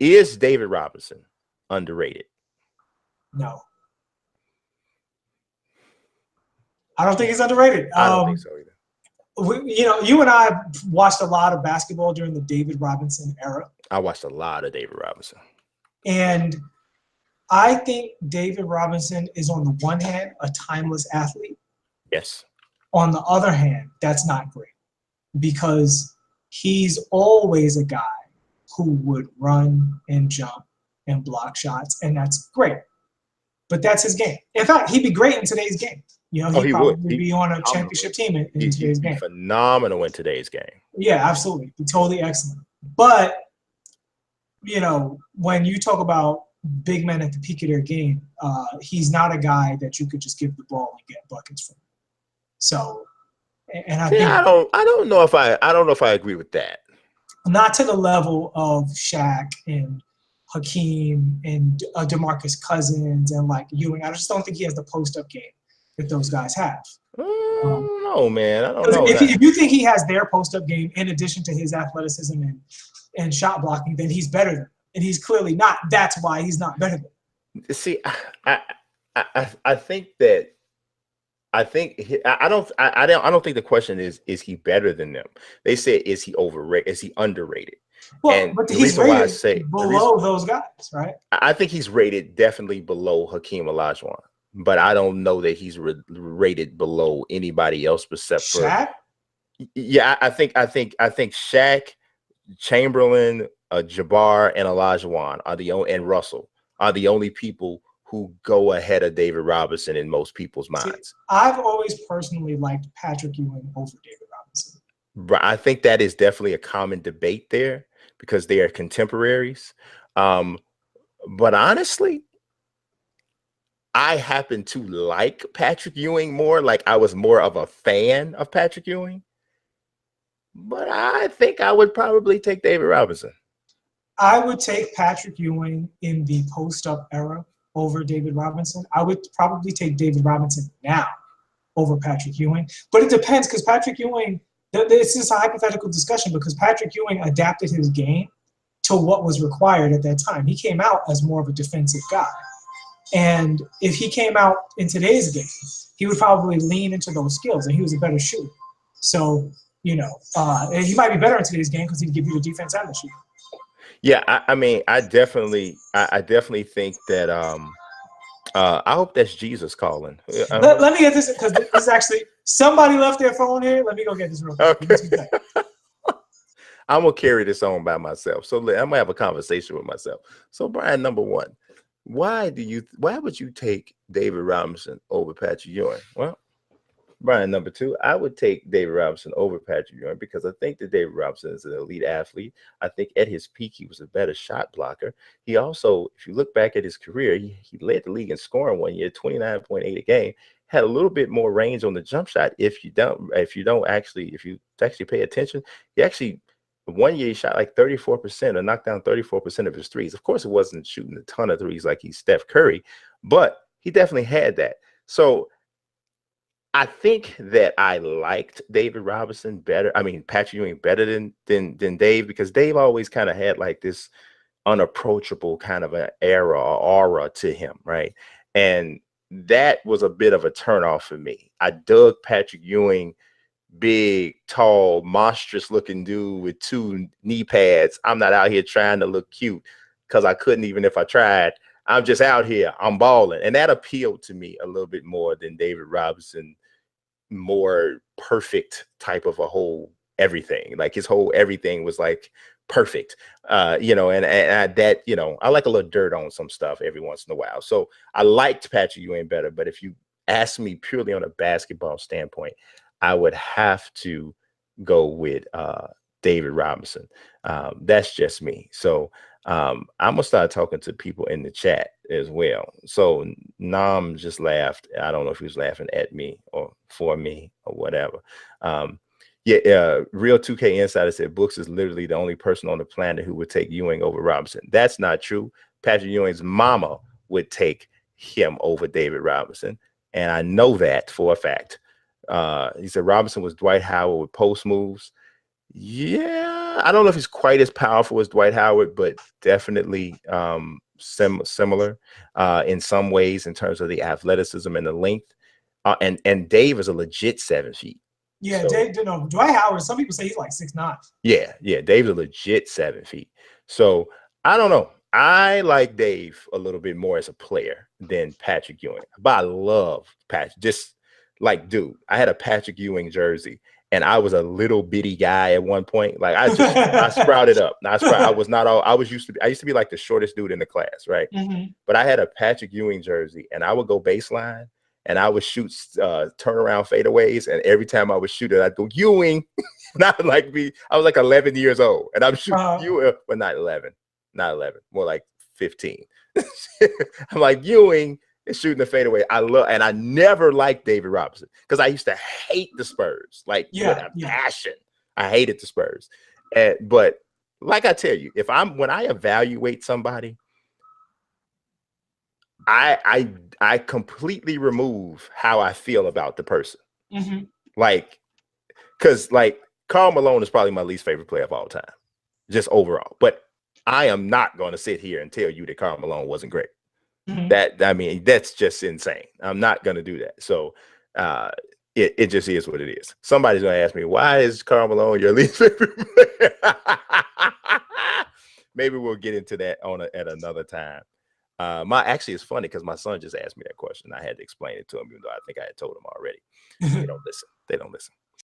Is David Robinson underrated? No. I don't think he's underrated. I don't think so either. You and I watched a lot of basketball during the David Robinson era. I watched a lot of David Robinson. And I think David Robinson is, on the one hand, a timeless athlete. Yes. On the other hand, that's not great because he's always a guy who would run and jump and block shots, and that's great. But that's his game. In fact, he'd be great in today's game. He'd probably be on a championship team in today's game. Phenomenal in today's game. Yeah, absolutely. Totally excellent. But, when you talk about big men at the peak of their game, he's not a guy that you could just give the ball and get buckets from. So, and I think I don't know if I agree with that. Not to the level of Shaq and Hakeem and DeMarcus Cousins and like Ewing. I just don't think he has the post-up game that those guys have. No, man. I don't know. If you think he has their post-up game in addition to his athleticism and shot blocking, then he's better than them. And he's clearly not. That's why he's not better than them. See, I think that I don't think the question is he better than them? They say, is he overrated? Is he underrated? Well, and but he's rated below those guys, right? I think he's rated definitely below Hakeem Olajuwon, but I don't know that he's rated below anybody else except for Shaq. Yeah, I think Shaq, Chamberlain, Jabbar, and Olajuwon and Russell are the only people who go ahead of David Robinson in most people's minds. See, I've always personally liked Patrick Ewing over David Robinson. I think that is definitely a common debate there because they are contemporaries. But honestly, I happen to like Patrick Ewing more. Like I was more of a fan of Patrick Ewing. But I think I would probably take David Robinson. I would take Patrick Ewing in the post-up era over David Robinson. I would probably take David Robinson now over Patrick Ewing. But it depends because Patrick Ewing, this is a hypothetical discussion because Patrick Ewing adapted his game to what was required at that time. He came out as more of a defensive guy. And if he came out in today's game, he would probably lean into those skills and he was a better shooter. So, and he might be better in today's game because he'd give you the defense and the shooting. Yeah, I definitely think that I hope that's Jesus calling. Let me get this because this is actually somebody left their phone here. Let me go get this real quick. Okay. I'm gonna carry this on by myself. So I'm gonna have a conversation with myself. So Brian, number one, why would you take David Robinson over Patrick Ewing? Well, Brian, number two, I would take David Robinson over Patrick Ewing because I think that David Robinson is an elite athlete. I think at his peak, he was a better shot blocker. He also, if you look back at his career, he led the league in scoring one year, 29.8 a game, had a little bit more range on the jump shot. If you actually pay attention, he actually, one year he shot like 34% or knocked down 34% of his threes. Of course, it wasn't shooting a ton of threes like he's Steph Curry, but he definitely had that. So I think that I liked David Robinson better. I mean, Patrick Ewing better than Dave because Dave always kind of had like this unapproachable kind of an era or aura to him, right? And that was a bit of a turnoff for me. I dug Patrick Ewing, big, tall, monstrous looking dude with 2 knee pads. I'm not out here trying to look cute because I couldn't even if I tried. I'm just out here. I'm balling. And that appealed to me a little bit more than David Robinson, more perfect type of a whole everything. Like his whole everything was like perfect. And that, I like a little dirt on some stuff every once in a while. So I liked Patrick Ewing better. But if you ask me purely on a basketball standpoint, I would have to go with David Robinson. That's just me. So I'm gonna start talking to people in the chat as well. So Nam just laughed. I don't know if he was laughing at me or for me or whatever. Real 2K Insider said Books is literally the only person on the planet who would take Ewing over Robinson. That's not true. Patrick Ewing's mama would take him over David Robinson, and I know that for a fact. He said Robinson was Dwight Howard with post moves. Yeah, I don't know if he's quite as powerful as Dwight Howard, but definitely similar in some ways in terms of the athleticism and the length. And Dave is a legit 7 feet. Yeah, So Dave, you know, Dwight Howard, some people say he's like 6'9". yeah, Dave's a legit 7 feet. So I don't know. I like Dave a little bit more as a player than Patrick Ewing, but I love Patrick. Just like, dude, I had a Patrick Ewing jersey, and I was a little bitty guy at one point. Like I sprouted up. I was not all. I used to be like the shortest dude in the class, right? Mm-hmm. But I had a Patrick Ewing jersey, and I would go baseline, and I would shoot turnaround fadeaways, and every time I would shoot it, I'd go Ewing. Not like me. I was like 11 years old, and I'm shooting Ewing, but not 11, more like 15. I'm like Ewing is shooting the fadeaway. And I never liked David Robinson because I used to hate the Spurs, like with a passion. I hated the Spurs, but like I tell you, when I evaluate somebody, I completely remove how I feel about the person. Mm-hmm. Like, because like Karl Malone is probably my least favorite player of all time, just overall. But I am not going to sit here and tell you that Karl Malone wasn't great. Mm-hmm. That's just insane. I'm not going to do that. So it just is what it is. Somebody's going to ask me, why is Karl Malone your least favorite player? Maybe we'll get into that at another time. Actually, it's funny because my son just asked me that question. I had to explain it to him, even though I think I had told him already. They don't listen.